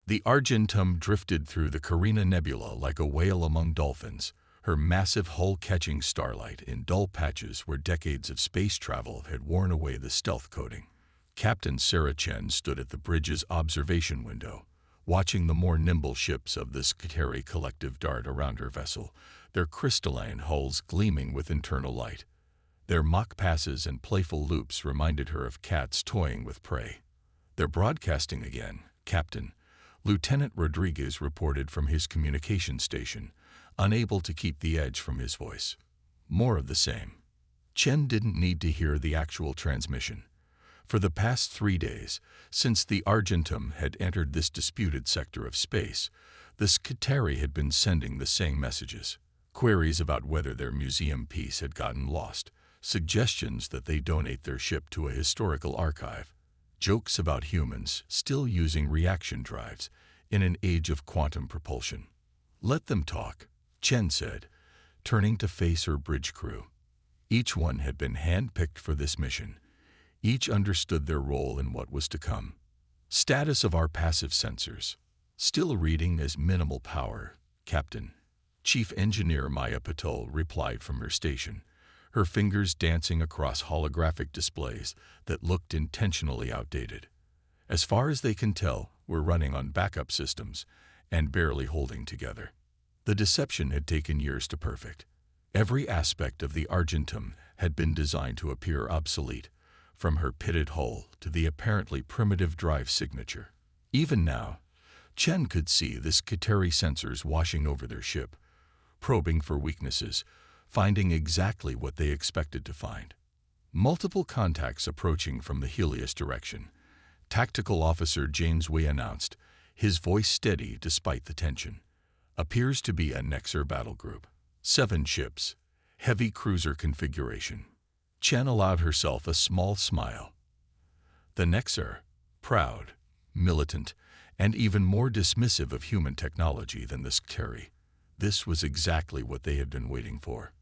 The Argentum drifted through the Carina Nebula like a whale among dolphins, her massive hull catching starlight in dull patches where decades of space travel had worn away the stealth coating. Captain Sarah Chen stood at the bridge's observation window, watching the more nimble ships of the Skiteri collective dart around her vessel, their crystalline hulls gleaming with internal light. Their mock passes and playful loops reminded her of cats toying with prey. "They're broadcasting again, Captain," Lieutenant Rodriguez reported from his communication station, unable to keep the edge from his voice. More of the same. Chen didn't need to hear the actual transmission. For the past 3 days, since the Argentum had entered this disputed sector of space, the Skiteri had been sending the same messages. Queries about whether their museum piece had gotten lost, suggestions that they donate their ship to a historical archive, jokes about humans still using reaction drives in an age of quantum propulsion. "Let them talk," Chen said, turning to face her bridge crew. Each one had been handpicked for this mission. Each understood their role in what was to come. "Status of our passive sensors. Still reading as minimal power, Captain," Chief Engineer Maya Patel replied from her station, her fingers dancing across holographic displays that looked intentionally outdated. "As far as they can tell, we're running on backup systems and barely holding together." The deception had taken years to perfect. Every aspect of the Argentum had been designed to appear obsolete, from her pitted hull to the apparently primitive drive signature. Even now, Chen could see the Skiteri sensors washing over their ship, probing for weaknesses, finding exactly what they expected to find. Multiple contacts approaching from the Helios direction. Tactical Officer James Wei announced, his voice steady despite the tension. "Appears to be a Nexer battle group. 7 ships, heavy cruiser configuration." Chen allowed herself a small smile. The Nexer, proud, militant, and even more dismissive of human technology than the Skiteri. This was exactly what they had been waiting for.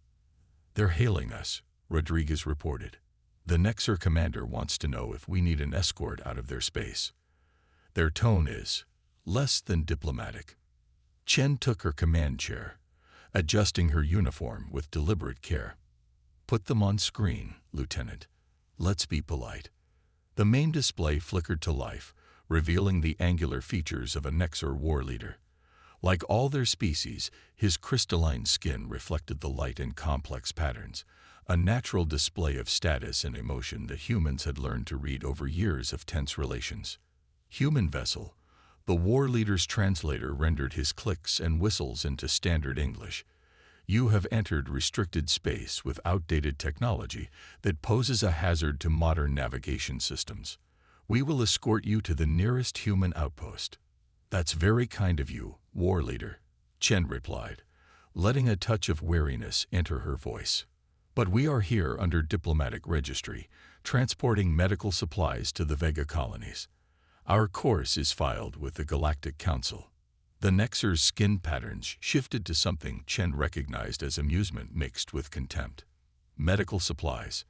"They're hailing us," Rodriguez reported. "The Nexer commander wants to know if we need an escort out of their space." Their tone is less than diplomatic. Chen took her command chair, adjusting her uniform with deliberate care. "Put them on screen, Lieutenant. Let's be polite." The main display flickered to life, revealing the angular features of a Nexer war leader. Like all their species, his crystalline skin reflected the light in complex patterns, a natural display of status and emotion that humans had learned to read over years of tense relations. "Human vessel," the war leader's translator rendered his clicks and whistles into standard English. "You have entered restricted space with outdated technology that poses a hazard to modern navigation systems. We will escort you to the nearest human outpost." "That's very kind of you, war leader," Chen replied, letting a touch of wariness enter her voice. "But we are here under diplomatic registry, transporting medical supplies to the Vega colonies. Our course is filed with the Galactic Council." The Nexer's skin patterns shifted to something Chen recognized as amusement mixed with contempt. "Medical supplies.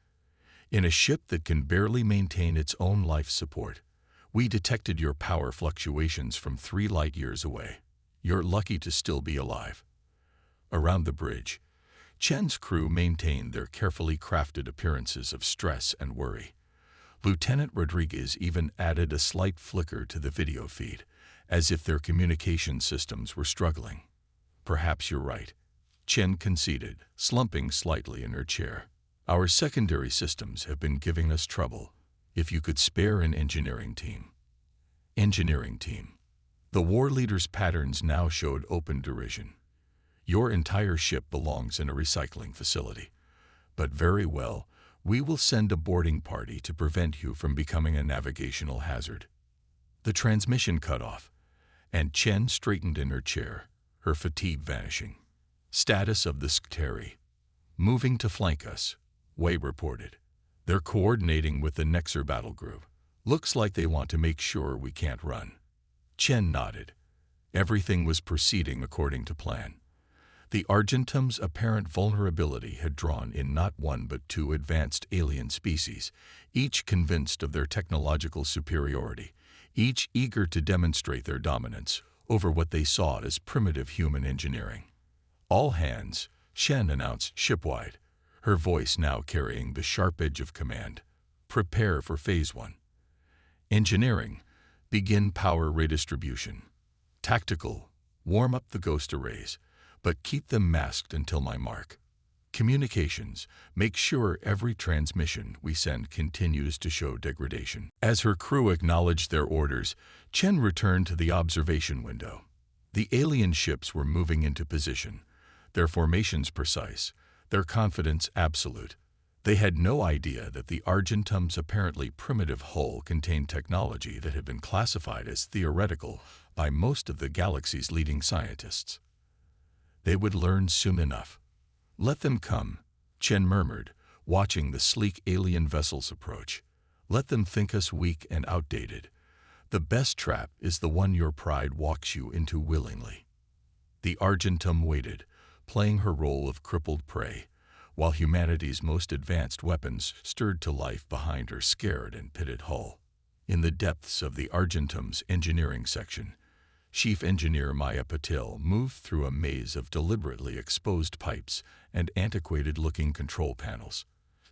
In a ship that can barely maintain its own life support. We detected your power fluctuations from 3 light years away. You're lucky to still be alive." Around the bridge, Chen's crew maintained their carefully crafted appearances of stress and worry. Lieutenant Rodriguez even added a slight flicker to the video feed, as if their communication systems were struggling. "Perhaps you're right," Chen conceded, slumping slightly in her chair. "Our secondary systems have been giving us trouble. If you could spare an engineering team." "Engineering team." The war leader's patterns now showed open derision. "Your entire ship belongs in a recycling facility. But very well, we will send a boarding party to prevent you from becoming a navigational hazard." The transmission cut off, and Chen straightened in her chair, her fatigue vanishing. "Status of the Skiteri. Moving to flank us," Wei reported. "They're coordinating with the Nexer battle group. Looks like they want to make sure we can't run." Chen nodded. Everything was proceeding according to plan. The Argentum's apparent vulnerability had drawn in not 1 but 2 advanced alien species, each convinced of their technological superiority, each eager to demonstrate their dominance over what they saw as primitive human engineering. "All hands," Chen announced shipwide, her voice now carrying the sharp edge of command. "Prepare for Phase 1. Engineering, begin power redistribution. Tactical, warm up the ghost arrays, but keep them masked until my mark. Communications, make sure every transmission we send continues to show degradation." As her crew acknowledged their orders, Chen returned to the observation window. The alien ships were moving into position, their formations precise, their confidence absolute. They had no idea that the Argentum's apparently primitive hull contained technology that had been classified as theoretical by most of the galaxy's leading scientists. They would learn soon enough. "Let them come," Chen murmured, watching the sleek alien vessels approach. "Let them think us weak and outdated. The best trap is the one your pride walks you into willingly." The Argentum waited, playing her role of crippled prey, while humanity's most advanced weapons stirred to life behind her scared and pitted hull. In the depths of the Argentum's engineering section, Chief Engineer Maya Patil moved through a maze of deliberately exposed pipes and antiquated-looking control panels.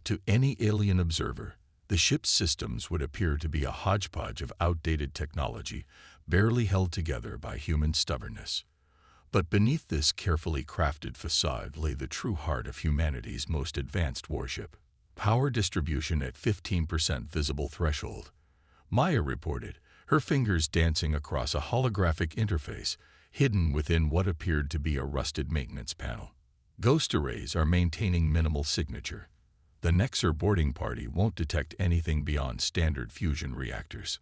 To any alien observer, the ship's systems would appear to be a hodgepodge of outdated technology, barely held together by human stubbornness. But beneath this carefully crafted facade lay the true heart of humanity's most advanced warship. "Power distribution at 15% visible threshold," Maya reported, her fingers dancing across a holographic interface hidden within what appeared to be a rusted maintenance panel. "Ghost arrays are maintaining minimal signature. The Nexer boarding party won't detect anything beyond standard fusion reactors."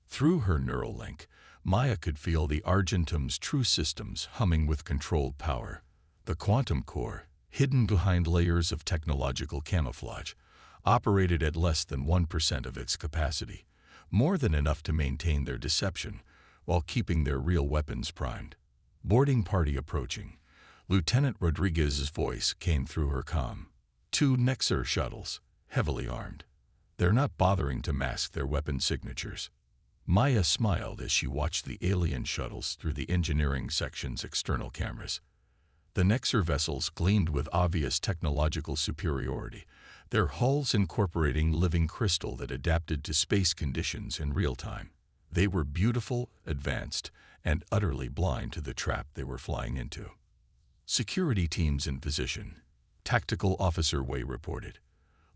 Through her neural link, Maya could feel the Argentum's true systems humming with controlled power. The quantum core, hidden behind layers of technological camouflage, operated at less than 1% of its capacity, more than enough to maintain their deception while keeping their real weapons primed. "Boarding party approaching," Lieutenant Rodriguez's voice came through her comm. "2 Nexer shuttles, heavily armed. They're not bothering to mask their weapon signatures." Maya smiled as she watched the alien shuttles through the engineering section's external cameras. The Nexer vessels gleamed with obvious technological superiority, their hulls incorporating living crystal that adapted to space conditions in real time. They were beautiful, advanced, and utterly blind to the trap they were flying into. "Security teams in position," Tactical Officer Wei reported,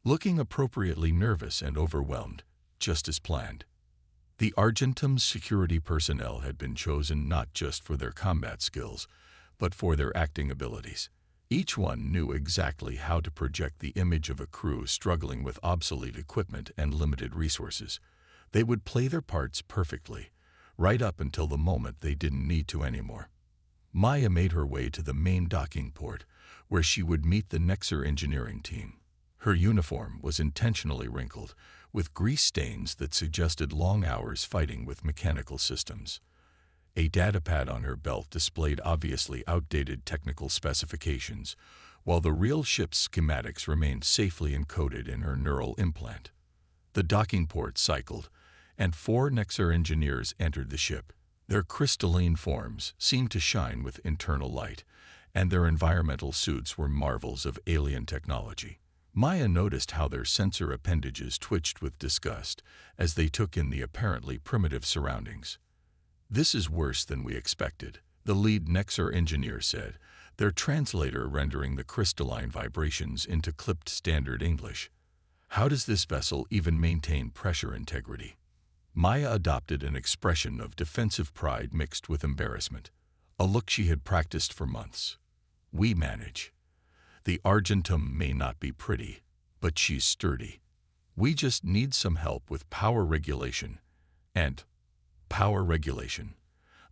looking appropriately nervous and overwhelmed, just as planned. The Argentum's security personnel had been chosen not just for their combat skills, but for their acting abilities. Each one knew exactly how to project the image of a crew struggling with obsolete equipment and limited resources. They would play their parts perfectly, right up until the moment they didn't need to anymore. Maya made her way to the main docking port, where she would meet the Nexer engineering team. Her uniform was intentionally wrinkled, with grease stains that suggested long hours fighting with mechanical systems. A datapad on her belt displayed obviously outdated technical specifications, while the real ship's schematics remained safely encoded in her neural implant. The docking port cycled, and 4 Nexer engineers entered the ship. Their crystalline forms seemed to shine with internal light, and their environmental suits were marvels of alien technology. Maya noticed how their sensor appendages twitched with disgust as they took in the apparently primitive surroundings. "This is worse than we expected," the lead Nexer engineer said, their translator rendering the crystalline vibrations into clipped standard English. "How does this vessel even maintain pressure integrity?" Maya adopted an expression of defensive pride mixed with embarrassment, a look she had practiced for months. "We manage. The Argentum may not be pretty, but she's sturdy. We just need some help with power regulation." And power regulation.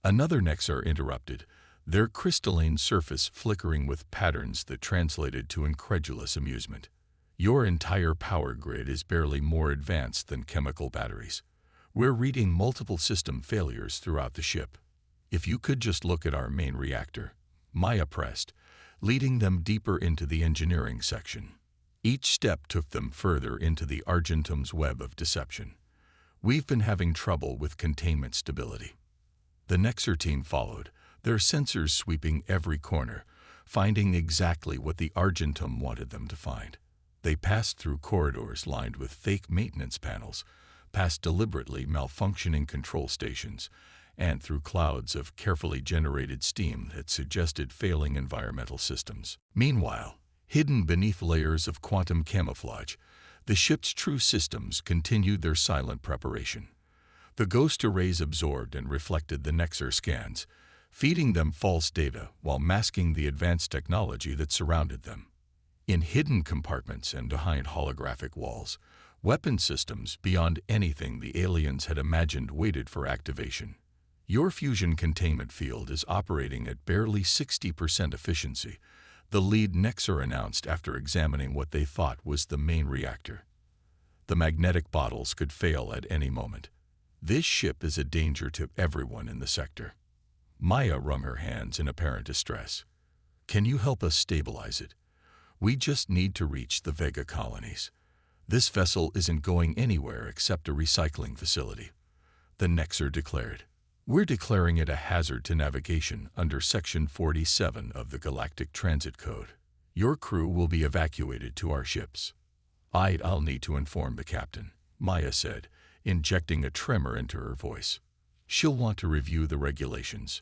Another Nexer interrupted, their crystalline surface flickering with patterns that translated to incredulous amusement. "Your entire power grid is barely more advanced than chemical batteries. We're reading multiple system failures throughout the ship. If you could just look at our main reactor," Maya pressed, leading them deeper into the engineering section. Each step took them further into the Argentum's web of deception. We've been having trouble with containment stability. The Nexer team followed, their sensors sweeping every corner, finding exactly what the Argentum wanted them to find. They passed through corridors lined with fake maintenance panels, past deliberately malfunctioning control stations, and through clouds of carefully generated steam that suggested failing environmental systems. Meanwhile, hidden beneath layers of quantum camouflage, the ship's true systems continued their silent preparation. The ghost arrays absorbed and reflected the Nexer scans, feeding them false data while masking the advanced technology that surrounded them. In hidden compartments and behind holographic walls, weapon systems beyond anything the aliens had imagined waited for activation. Your fusion containment field is operating at barely 60% efficiency, the lead Nexer announced after examining what they thought was the main reactor. The magnetic bottles could fail at any moment. This ship is a danger to everyone in the sector. Maya wrung her hands in apparent distress. Can you help us stabilize it? We just need to reach the Vega colonies. This vessel isn't going anywhere except a recycling facility, the Nexer declared. We're declaring it a hazard to navigation under Section 47 of the Galactic Transit Code. Your crew will be evacuated to our ships. I'll need to inform the captain, Maya said, injecting a tremor into her voice. She'll want to review the regulations.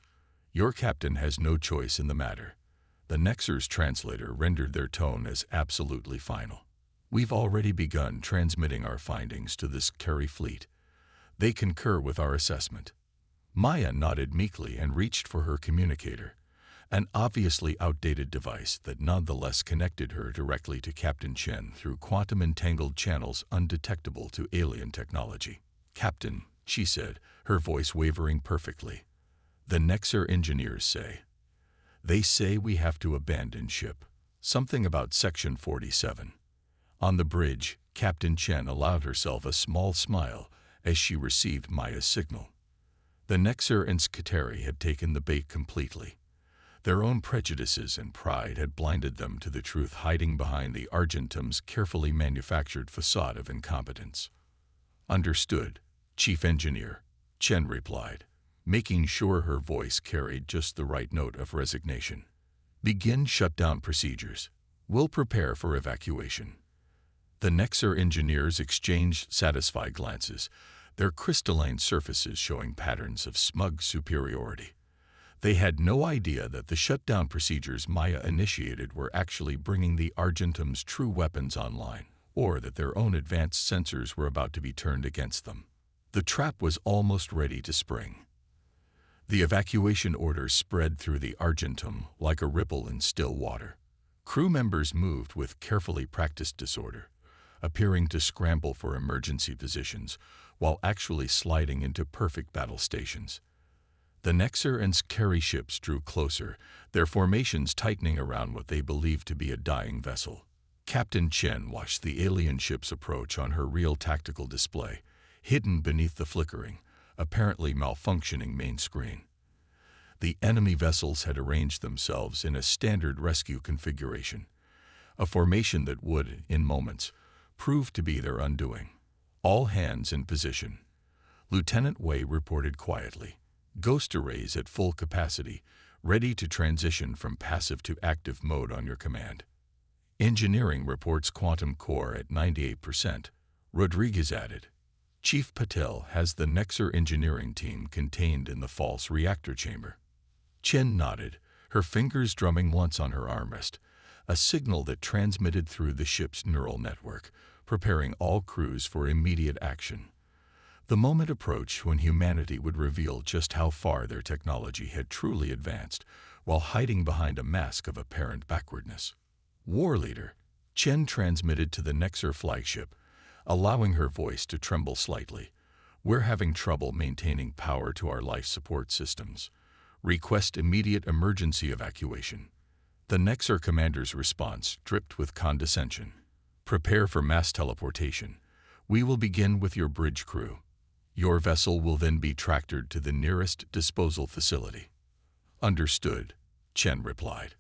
Your captain has no choice in the matter. The Nexer's translator rendered their tone as absolutely final. We've already begun transmitting our findings to this Carry fleet. They concur with our assessment. Maya nodded meekly and reached for her communicator, an obviously outdated device that nonetheless connected her directly to Captain Chen through quantum-entangled channels undetectable to alien technology. Captain, she said, her voice wavering perfectly. The Nexer engineers say. They say we have to abandon ship. Something about Section 47. On the bridge, Captain Chen allowed herself a small smile as she received Maya's signal. The Nexer and Skiteri had taken the bait completely. Their own prejudices and pride had blinded them to the truth hiding behind the Argentum's carefully manufactured facade of incompetence. Understood, Chief Engineer, Chen replied, making sure her voice carried just the right note of resignation. Begin shutdown procedures. We'll prepare for evacuation. The Nexer engineers exchanged satisfied glances, their crystalline surfaces showing patterns of smug superiority. They had no idea that the shutdown procedures Maya initiated were actually bringing the Argentum's true weapons online, or that their own advanced sensors were about to be turned against them. The trap was almost ready to spring. The evacuation order spread through the Argentum like a ripple in still water. Crew members moved with carefully practiced disorder, appearing to scramble for emergency positions while actually sliding into perfect battle stations. The Nexer and Skiteri ships drew closer, their formations tightening around what they believed to be a dying vessel. Captain Chen watched the alien ship's approach on her real tactical display, hidden beneath the flickering, apparently malfunctioning main screen. The enemy vessels had arranged themselves in a standard rescue configuration, a formation that would, in moments, prove to be their undoing. All hands in position. Lieutenant Wei reported quietly, ghost arrays at full capacity, ready to transition from passive to active mode on your command. Engineering reports quantum core at 98%, Rodriguez added. Chief Patel has the Nexer engineering team contained in the false reactor chamber. Chen nodded, her fingers drumming once on her armrest, a signal that transmitted through the ship's neural network, preparing all crews for immediate action. The moment approached when humanity would reveal just how far their technology had truly advanced, while hiding behind a mask of apparent backwardness. War Leader, Chen transmitted to the Nexer flagship, allowing her voice to tremble slightly. We're having trouble maintaining power to our life support systems. Request immediate emergency evacuation. The Nexer commander's response dripped with condescension. Prepare for mass teleportation. We will begin with your bridge crew. Your vessel will then be tractored to the nearest disposal facility. Understood, Chen replied.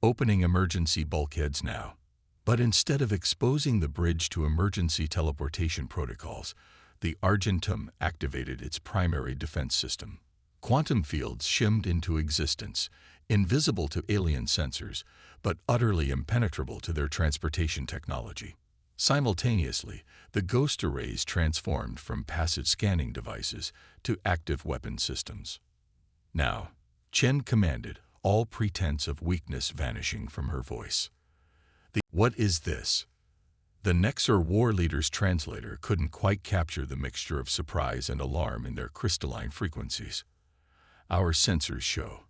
Opening emergency bulkheads now. But instead of exposing the bridge to emergency teleportation protocols, The Argentum activated its primary defense system. Quantum fields shimmed into existence, invisible to alien sensors, but utterly impenetrable to their transportation technology. Simultaneously, the ghost arrays transformed from passive scanning devices to active weapon systems. Now, Chen commanded, all pretense of weakness vanishing from her voice. What is this? The Nexer war leader's translator couldn't quite capture the mixture of surprise and alarm in their crystalline frequencies. Our sensors show.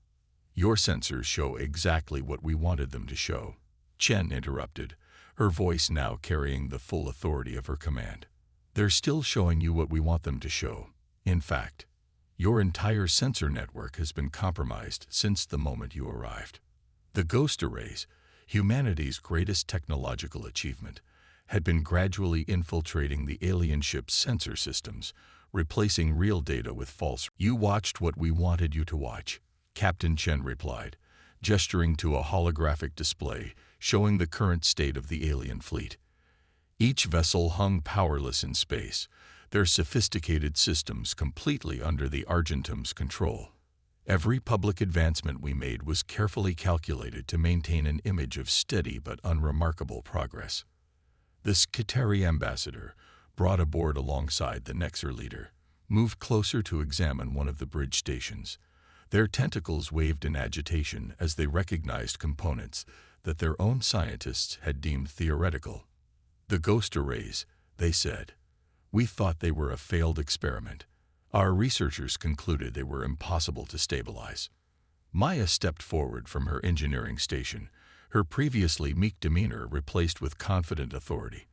Your sensors show exactly what we wanted them to show, Chen interrupted, her voice now carrying the full authority of her command. They're still showing you what we want them to show. In fact, your entire sensor network has been compromised since the moment you arrived. The ghost arrays, humanity's greatest technological achievement, had been gradually infiltrating the alien ship's sensor systems, replacing real data with false. You watched what we wanted you to watch, Captain Chen replied, gesturing to a holographic display showing the current state of the alien fleet. Each vessel hung powerless in space, their sophisticated systems completely under the Argentum's control. Every public advancement we made was carefully calculated to maintain an image of steady but unremarkable progress. The Skitari ambassador, brought aboard alongside the Nexer leader, moved closer to examine one of the bridge stations. Their tentacles waved in agitation as they recognized components that their own scientists had deemed theoretical. The ghost arrays, they said. We thought they were a failed experiment. Our researchers concluded they were impossible to stabilize. Maya stepped forward from her engineering station, her previously meek demeanor replaced with confident authority.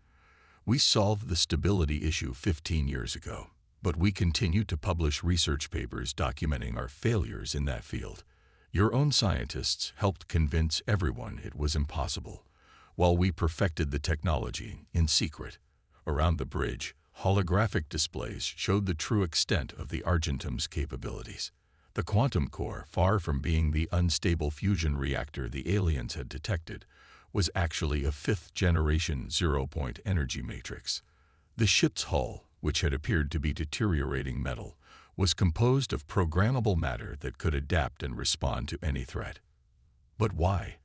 We solved the stability issue 15 years ago, but we continue to publish research papers documenting our failures in that field. Your own scientists helped convince everyone it was impossible, while we perfected the technology in secret. Around the bridge, holographic displays showed the true extent of the Argentum's capabilities. The quantum core, far from being the unstable fusion reactor the aliens had detected, was actually a fifth-generation zero-point energy matrix. The ship's hull, which had appeared to be deteriorating metal, was composed of programmable matter that could adapt and respond to any threat. But why?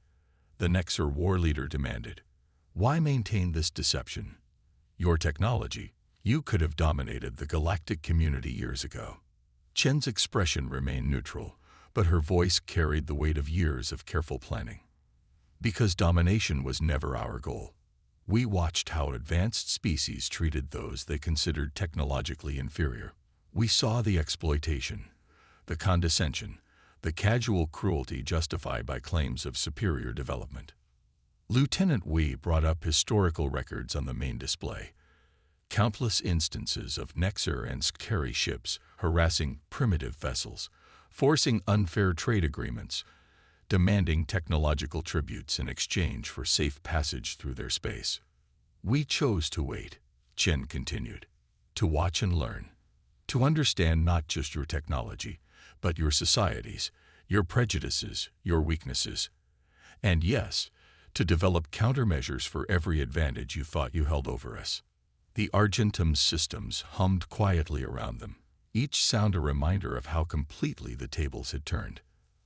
The Nexer war leader demanded. Why maintain this deception? Your technology, you could have dominated the galactic community years ago. Chen's expression remained neutral, but her voice carried the weight of years of careful planning. Because domination was never our goal. We watched how advanced species treated those they considered technologically inferior. We saw the exploitation, the condescension, the casual cruelty justified by claims of superior development. Lieutenant Wei brought up historical records on the main display. Countless instances of Nexer and Skitari ships harassing primitive vessels, forcing unfair trade agreements, demanding technological tributes in exchange for safe passage through their space. We chose to wait, Chen continued, to watch and learn, to understand not just your technology, but your societies, your prejudices, your weaknesses, and yes, to develop countermeasures for every advantage you thought you held over us. The Argentum's systems hummed quietly around them, each sound a reminder of how completely the tables had turned.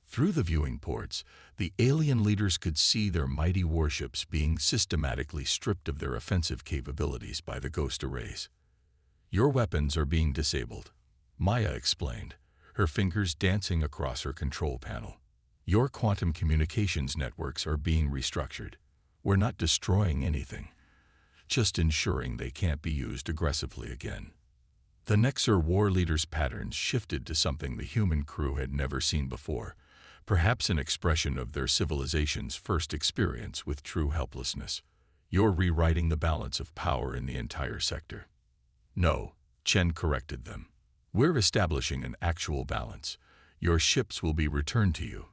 Through the viewing ports, the alien leaders could see their mighty warships being systematically stripped of their offensive capabilities by the ghost arrays. Your weapons are being disabled, Maya explained, her fingers dancing across her control panel. Your quantum communications networks are being restructured. We're not destroying anything, just ensuring they can't be used aggressively again. The Nexer war leader's patterns shifted to something the human crew had never seen before, perhaps an expression of their civilization's first experience with true helplessness. You're rewriting the balance of power in the entire sector. No, Chen corrected them. We're establishing an actual balance. Your ships will be returned to you,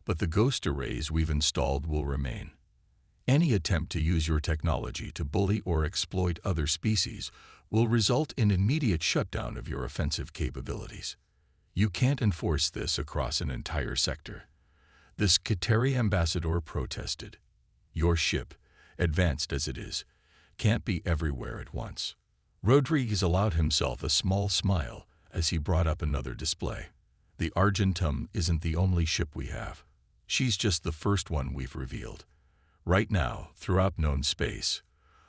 but the ghost arrays we've installed will remain. Any attempt to use your technology to bully or exploit other species will result in immediate shutdown of your offensive capabilities. You can't enforce this across an entire sector. The Skitari ambassador protested. Your ship, advanced as it is, can't be everywhere at once. Rodriguez allowed himself a small smile as he brought up another display. The Argentum isn't the only ship we have. She's just the first one we've revealed. Right now, throughout known space,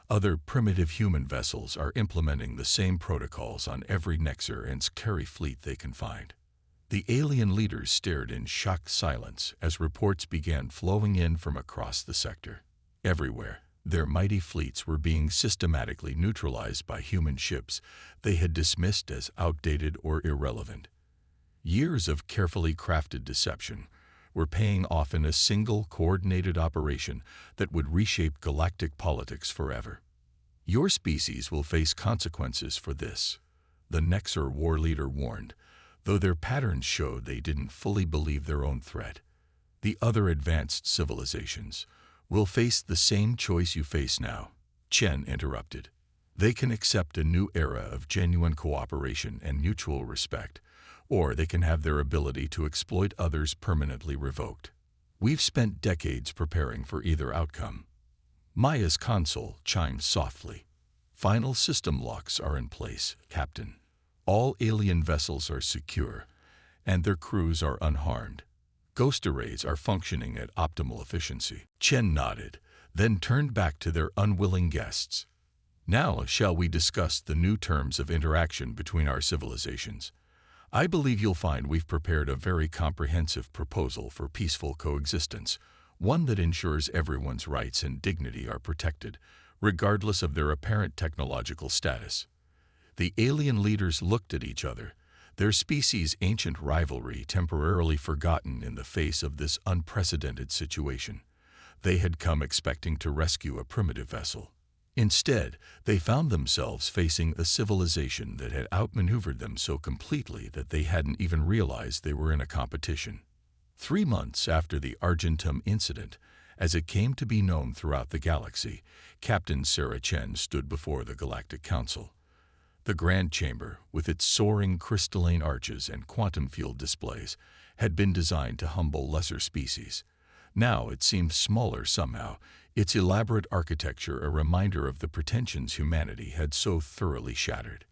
other primitive human vessels are implementing the same protocols on every Nexer and Skari fleet they can find. The alien leaders stared in shocked silence as reports began flowing in from across the sector. Everywhere, their mighty fleets were being systematically neutralized by human ships they had dismissed as outdated or irrelevant. Years of carefully crafted deception were paying off in a single coordinated operation that would reshape galactic politics forever. Your species will face consequences for this, the Nexer war leader warned, though their patterns showed they didn't fully believe their own threat. The other advanced civilizations will face the same choice you face now, Chen interrupted. They can accept a new era of genuine cooperation and mutual respect, or they can have their ability to exploit others permanently revoked. We've spent decades preparing for either outcome. Maya's console chimed softly. Final system locks are in place, Captain. All alien vessels are secure, and their crews are unharmed. Ghost arrays are functioning at optimal efficiency. Chen nodded, then turned back to their unwilling guests. Now shall we discuss the new terms of interaction between our civilizations? I believe you'll find we've prepared a very comprehensive proposal for peaceful coexistence, one that ensures everyone's rights and dignity are protected, regardless of their apparent technological status. The alien leaders looked at each other, their species' ancient rivalry temporarily forgotten in the face of this unprecedented situation. They had come expecting to rescue a primitive vessel. Instead, they found themselves facing a civilization that had outmaneuvered them so completely that they hadn't even realized they were in a competition. 3 months after the Argentum incident, as it came to be known throughout the galaxy, Captain Sarah Chen stood before the Galactic Council. The Grand Chamber, with its soaring crystalline arches and quantum field displays, had been designed to humble lesser species. Now it seemed smaller somehow, its elaborate architecture a reminder of the pretensions humanity had so thoroughly shattered.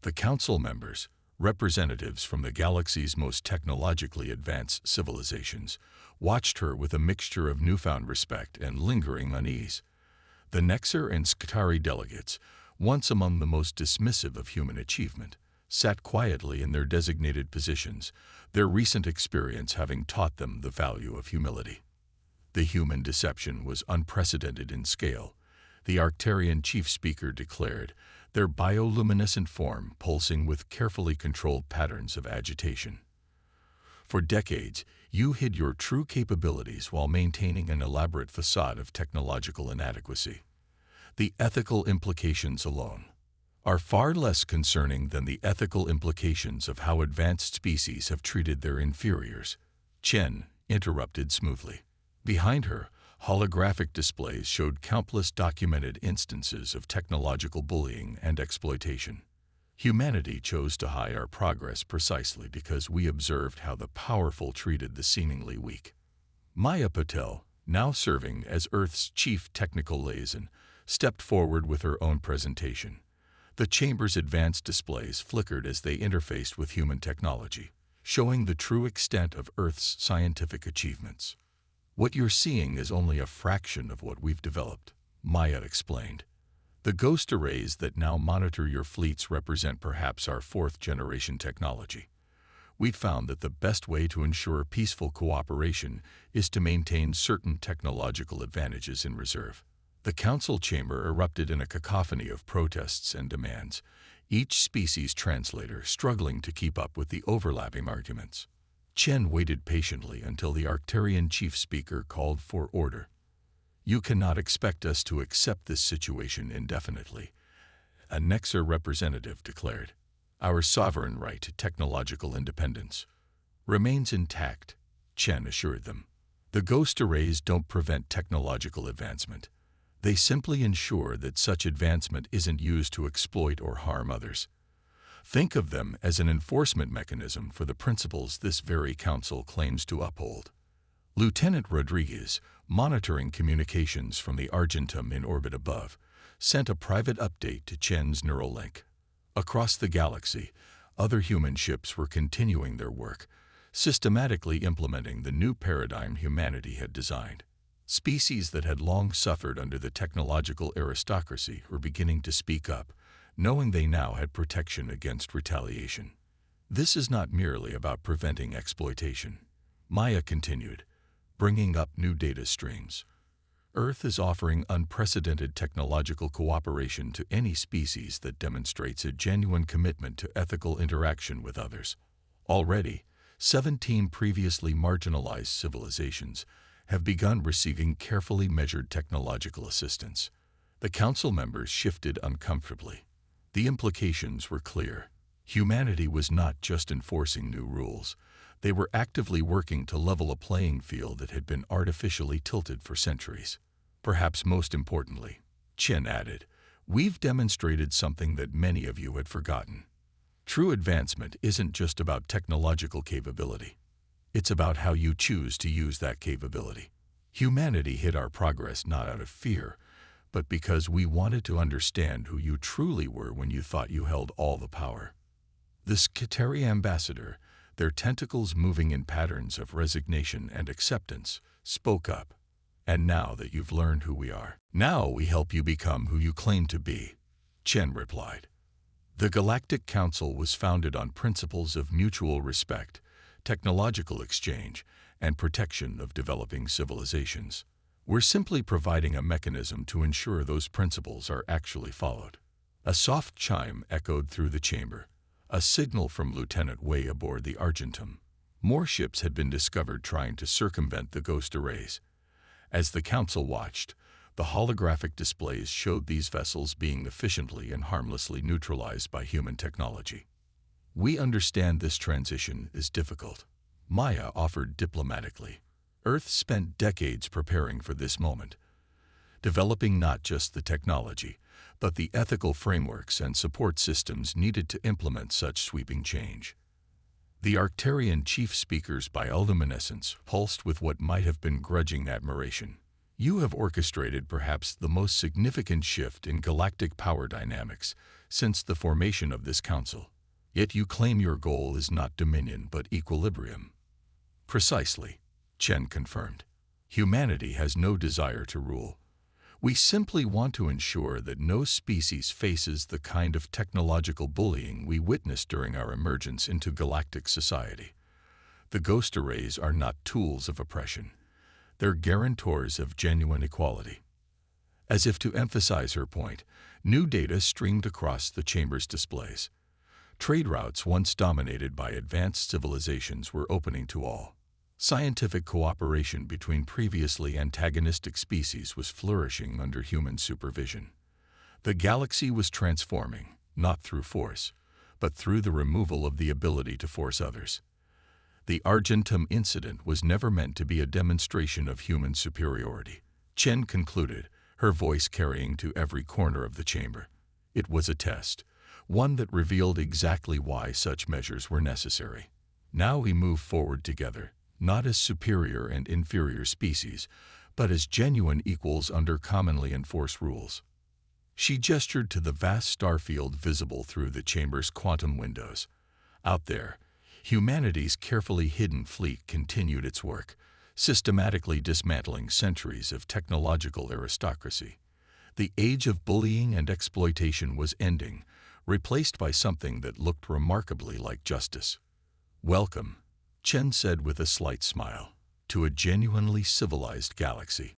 The council members, representatives from the galaxy's most technologically advanced civilizations, watched her with a mixture of newfound respect and lingering unease. The Nexer and Skari delegates, once among the most dismissive of human achievement, sat quietly in their designated positions, their recent experience having taught them the value of humility. The human deception was unprecedented in scale, the Arcturian chief speaker declared, their bioluminescent form pulsing with carefully controlled patterns of agitation. For decades, you hid your true capabilities while maintaining an elaborate facade of technological inadequacy. The ethical implications alone are far less concerning than the ethical implications of how advanced species have treated their inferiors, Chen interrupted smoothly. Behind her, holographic displays showed countless documented instances of technological bullying and exploitation. Humanity chose to hide our progress precisely because we observed how the powerful treated the seemingly weak. Maya Patel, now serving as Earth's chief technical liaison, stepped forward with her own presentation. The chamber's advanced displays flickered as they interfaced with human technology, showing the true extent of Earth's scientific achievements. What you're seeing is only a fraction of what we've developed, Maya explained. The ghost arrays that now monitor your fleets represent perhaps our 4th-generation technology. We've found that the best way to ensure peaceful cooperation is to maintain certain technological advantages in reserve. The council chamber erupted in a cacophony of protests and demands, each species translator struggling to keep up with the overlapping arguments. Chen waited patiently until the Arcturian chief speaker called for order. You cannot expect us to accept this situation indefinitely, a Nexer representative declared. Our sovereign right to technological independence remains intact, Chen assured them. The ghost arrays don't prevent technological advancement. They simply ensure that such advancement isn't used to exploit or harm others. Think of them as an enforcement mechanism for the principles this very council claims to uphold. Lieutenant Rodriguez, monitoring communications from the Argentum in orbit above, sent a private update to Chen's neural link. Across the galaxy, other human ships were continuing their work, systematically implementing the new paradigm humanity had designed. Species that had long suffered under the technological aristocracy were beginning to speak up, knowing they now had protection against retaliation. This is not merely about preventing exploitation, Maya continued, bringing up new data streams. Earth is offering unprecedented technological cooperation to any species that demonstrates a genuine commitment to ethical interaction with others. Already, 17 previously marginalized civilizations have begun receiving carefully measured technological assistance. The council members shifted uncomfortably. The implications were clear. Humanity was not just enforcing new rules. They were actively working to level a playing field that had been artificially tilted for centuries. Perhaps most importantly, Chen added, we've demonstrated something that many of you had forgotten. True advancement isn't just about technological capability. It's about how you choose to use that capability. Humanity hid our progress not out of fear, but because we wanted to understand who you truly were when you thought you held all the power. The Skitarii ambassador, their tentacles moving in patterns of resignation and acceptance, spoke up. And now that you've learned who we are, now we help you become who you claim to be, Chen replied. The Galactic Council was founded on principles of mutual respect, technological exchange, and protection of developing civilizations. We're simply providing a mechanism to ensure those principles are actually followed. A soft chime echoed through the chamber, a signal from Lieutenant Wei aboard the Argentum. More ships had been discovered trying to circumvent the ghost arrays. As the council watched, the holographic displays showed these vessels being efficiently and harmlessly neutralized by human technology. We understand this transition is difficult, Maya offered diplomatically. Earth spent decades preparing for this moment, developing not just the technology, but the ethical frameworks and support systems needed to implement such sweeping change. The Arcturian chief speaker's bioluminescence pulsed with what might have been grudging admiration. You have orchestrated perhaps the most significant shift in galactic power dynamics since the formation of this council. Yet you claim your goal is not dominion but equilibrium. Precisely, Chen confirmed. Humanity has no desire to rule. We simply want to ensure that no species faces the kind of technological bullying we witnessed during our emergence into galactic society. The ghost arrays are not tools of oppression. They're guarantors of genuine equality. As if to emphasize her point, new data streamed across the chamber's displays. Trade routes once dominated by advanced civilizations were opening to all. Scientific cooperation between previously antagonistic species was flourishing under human supervision. The galaxy was transforming, not through force, but through the removal of the ability to force others. The Argentum incident was never meant to be a demonstration of human superiority, Chen concluded, her voice carrying to every corner of the chamber. It was a test, one that revealed exactly why such measures were necessary. Now we move forward together, not as superior and inferior species, but as genuine equals under commonly enforced rules. She gestured to the vast starfield visible through the chamber's quantum windows. Out there, humanity's carefully hidden fleet continued its work, systematically dismantling centuries of technological aristocracy. The age of bullying and exploitation was ending, replaced by something that looked remarkably like justice. Welcome, Chen said with a slight smile, to a genuinely civilized galaxy.